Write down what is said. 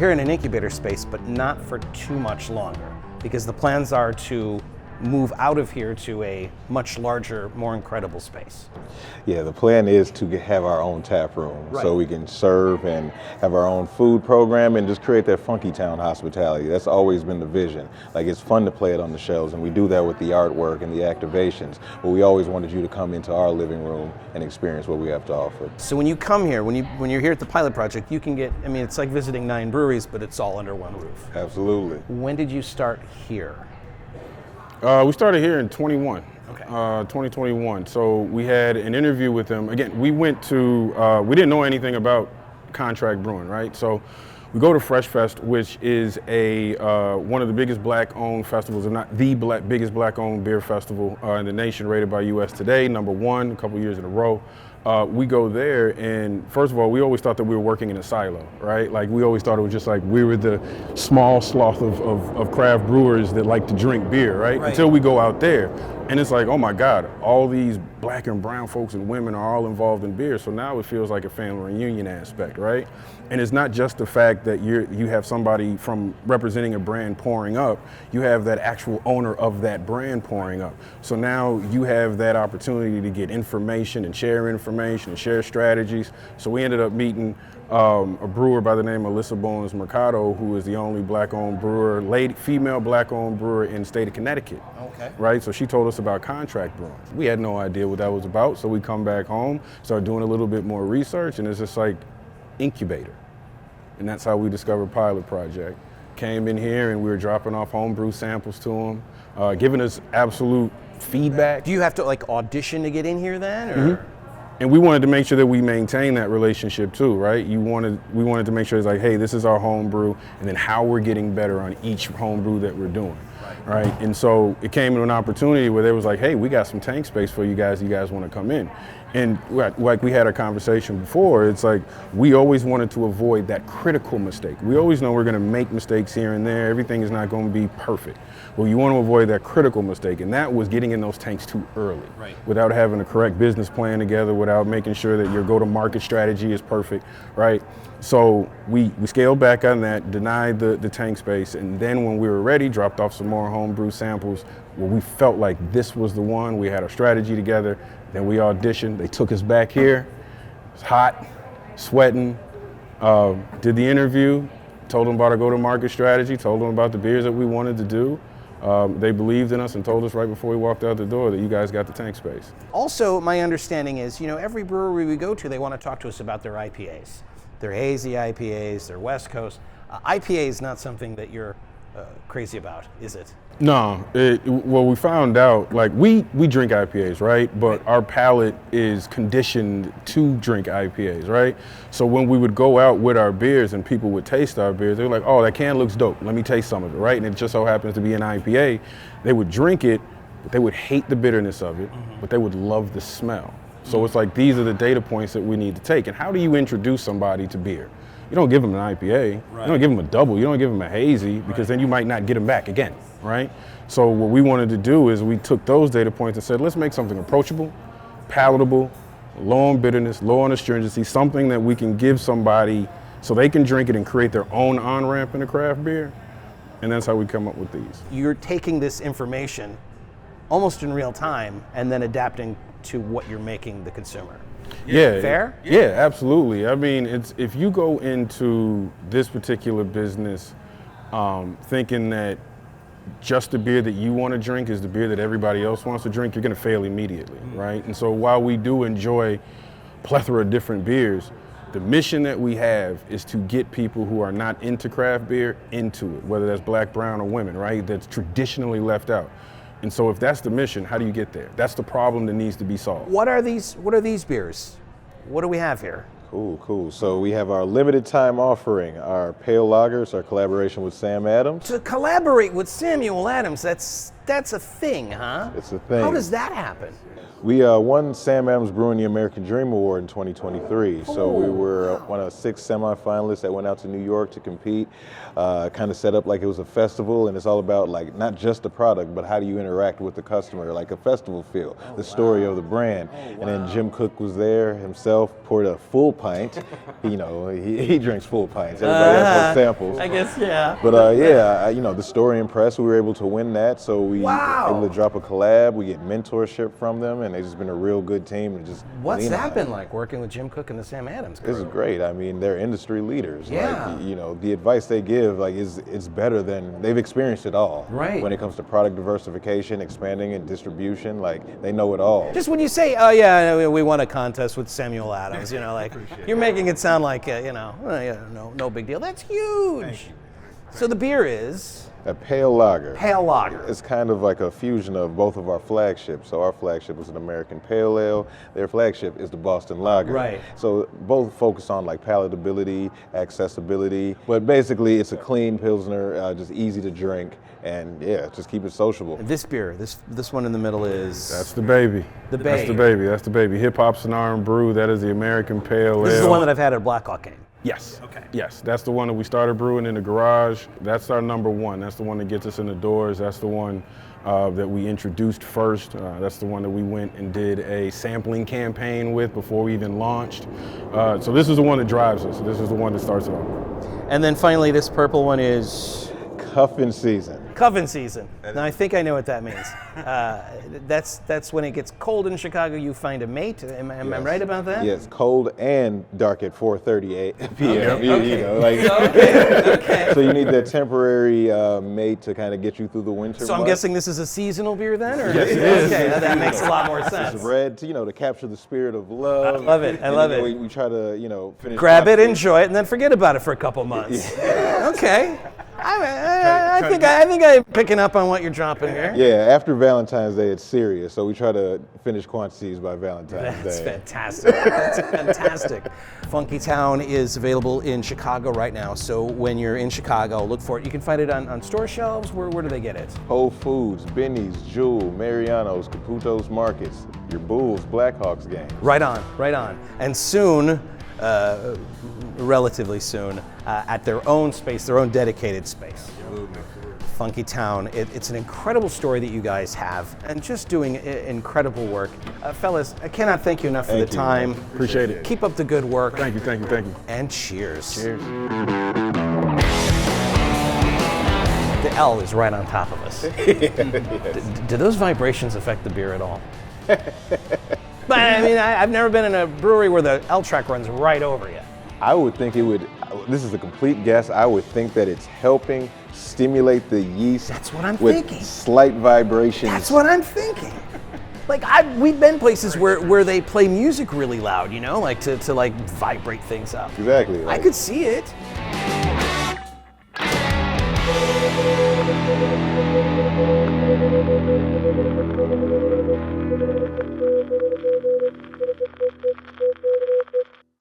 here in an incubator space, but not for too much longer, because the plans are to move out of here to a much larger, more incredible space. Yeah, the plan is to have our own tap room, Right. so we can serve and have our own food program and just create that Funkytown hospitality. That's always been the vision. Like, it's fun to play it on the shelves, and we do that with the artwork and the activations, but we always wanted you to come into our living room and experience what we have to offer. So when you come here, when you're here at the pilot project, you can get, I mean, it's like visiting 9 breweries, but it's all under one roof. Absolutely. When did you start here? We started here in 21. Okay. 2021. So we had an interview with them. Again, we went to, we didn't know anything about contract brewing, right? So we go to Fresh Fest, which is one of the biggest black-owned festivals, if not the biggest black-owned beer festival in the nation, rated by US Today, #1, a couple years in a row. We go there, and first of all, we always thought that we were working in a silo, right? Like, we always thought it was just like we were the small sloth of craft brewers that like to drink beer, right? Until we go out there, and it's like, oh my God, all these black and brown folks and women are all involved in beer. So now it feels like a family reunion aspect, right? And it's not just the fact that you have somebody from representing a brand pouring up, you have that actual owner of that brand pouring up. So now you have that opportunity to get information and share strategies. So we ended up meeting a brewer by the name of Alyssa Bones Mercado, who is the only black-owned brewer, female black-owned brewer in the state of Connecticut. Okay. Right, so she told us about contract brewing. We had no idea what that was about, so we come back home, start doing a little bit more research, and it's just like incubator. And that's how we discovered Pilot Project. Came in here and we were dropping off homebrew samples to them, giving us absolute feedback. Do you have to like audition to get in here then? Or? And we wanted to make sure that we maintain that relationship too, right? We wanted to make sure it's like, hey, this is our homebrew, and then how we're getting better on each homebrew that we're doing, right? And so it came to an opportunity where they was like, hey, we got some tank space for you guys want to come in. And like we had a conversation before, it's like we always wanted to avoid that critical mistake. We always know we're going to make mistakes here and there. Everything is not going to be perfect. Well, you want to avoid that critical mistake, and that was getting in those tanks too early, without having a correct business plan together, without making sure that your go-to-market strategy is perfect, right? So we scaled back on that, denied the tank space, and then when we were ready, dropped off some more homebrew samples where we felt like this was the one. We had our strategy together. Then we auditioned. They took us back here. It was hot, sweating. Did the interview, told them about our go-to-market strategy, told them about the beers that we wanted to do. They believed in us and told us right before we walked out the door that you guys got the tank space. Also, my understanding is, every brewery we go to, they want to talk to us about their IPAs. Their hazy IPAs, their West Coast. IPA is not something that you're crazy about, is it? No, well, we found out, like, we drink IPAs, right? But our palate is conditioned to drink IPAs, right? So when we would go out with our beers and people would taste our beers, they were like, oh, that can looks dope. Let me taste some of it, right? And it just so happens to be an IPA. They would drink it, but they would hate the bitterness of it, but they would love the smell. So it's like, these are the data points that we need to take. And how do you introduce somebody to beer? You don't give them an IPA, you don't give them a double, you don't give them a hazy, because then you might not get them back again, right? So what we wanted to do is we took those data points and said, let's make something approachable, palatable, low on bitterness, low on astringency, something that we can give somebody so they can drink it and create their own on-ramp into craft beer. And that's how we come up with these. You're taking this information almost in real time and then adapting to what you're making the consumer. Yeah. Fair? Yeah, absolutely. I mean, if you go into this particular business thinking that just the beer that you want to drink is the beer that everybody else wants to drink, you're going to fail immediately, right? And so while we do enjoy plethora of different beers, the mission that we have is to get people who are not into craft beer into it, whether that's black, brown, or women, right? That's traditionally left out. And so if that's the mission, how do you get there? That's the problem that needs to be solved. What are these beers? What do we have here? Cool. So we have our limited time offering, our pale lagers, our collaboration with Sam Adams. To collaborate with Samuel Adams, that's a thing, huh? It's a thing. How does that happen? We won Sam Adams Brewing the American Dream Award in 2023. So we were one of 6 semifinalists that went out to New York to compete. Kind of set up like it was a festival, and it's all about like not just the product, but how do you interact with the customer, like a festival feel, the story of the brand. And then Jim Cook was there himself, poured a full pint. You know, he drinks full pints. Everybody else has samples. I guess, yeah. But yeah, you know, the story impressed. We were able to win that, so we were able to drop a collab. We get mentorship from them, and they've just been a real good team. And just what's that been like working with Jim Cook and the Sam Adams crew? This is great. I mean, they're industry leaders. Yeah. Like, you know, the advice they give, like, it's better than they've experienced it all. Right. When it comes to product diversification, expanding, and distribution, like they know it all. Just when you say, oh yeah, we won a contest with Samuel Adams, you know, like you're making it sound like, you know, no big deal. That's huge. So the beer is? A pale lager. Pale lager. It's kind of like a fusion of both of our flagships. So our flagship is an American Pale Ale. Their flagship is the Boston Lager. Right. So both focus on like palatability, accessibility, but basically it's a clean Pilsner, just easy to drink, and yeah, just keep it sociable. This beer, this one in the middle is? That's the baby. The baby. That's the baby. That's the baby. Hip Hop Sonar and Brew. That is the American Pale Ale. This is the one that I've had at a Blackhawk game. Yes. Okay. Yes, that's the one that we started brewing in the garage. That's our number one. That's the one that gets us in the doors. That's the one that we introduced first. That's the one that we went and did a sampling campaign with before we even launched. So this is the one that drives us. This is the one that starts it off. And then finally, this purple one is? Cuffin season. Cuffin season. Now I think I know what that means. That's when it gets cold in Chicago. You find a mate. Am I right about that? Yes, cold and dark at 4:30 p.m. Okay. You know, like Okay. so you need that temporary mate to kind of get you through the winter. So I'm guessing this is a seasonal beer then, or? Yes, it is. Okay, that makes a lot more sense. It's red, to, you know, to capture the spirit of love. I love it. I love it. We try to, you know, finish. Grab it, enjoy it, and then forget about it for a couple months. Okay. I think I'm picking up on what you're dropping here. Yeah, after Valentine's Day, it's serious. So we try to finish quantities by Valentine's That's Day. fantastic. That's fantastic. Funkytown is available in Chicago right now. So when you're in Chicago, look for it. You can find it on store shelves. Where do they get it? Whole Foods, Benny's, Jewel, Mariano's, Caputo's Markets, your Bulls, Blackhawks game. Right on, right on. And soon, relatively soon, at their own space, their own dedicated space. Funkytown. It's an incredible story that you guys have, and just doing incredible work. Fellas, I cannot thank you enough for the time. Appreciate it. Keep up the good work. Thank you, thank you, thank you. And cheers. Cheers. The L is right on top of us. Do those vibrations affect the beer at all? But I mean, I've never been in a brewery where the L track runs right over you. I would think it would, this is a complete guess, I would think that it's helping stimulate the yeast. That's what I'm with thinking. Slight vibrations. That's what I'm thinking. Like we've been places where they play music really loud, you know, like to like vibrate things up. Exactly. I Like, could see it.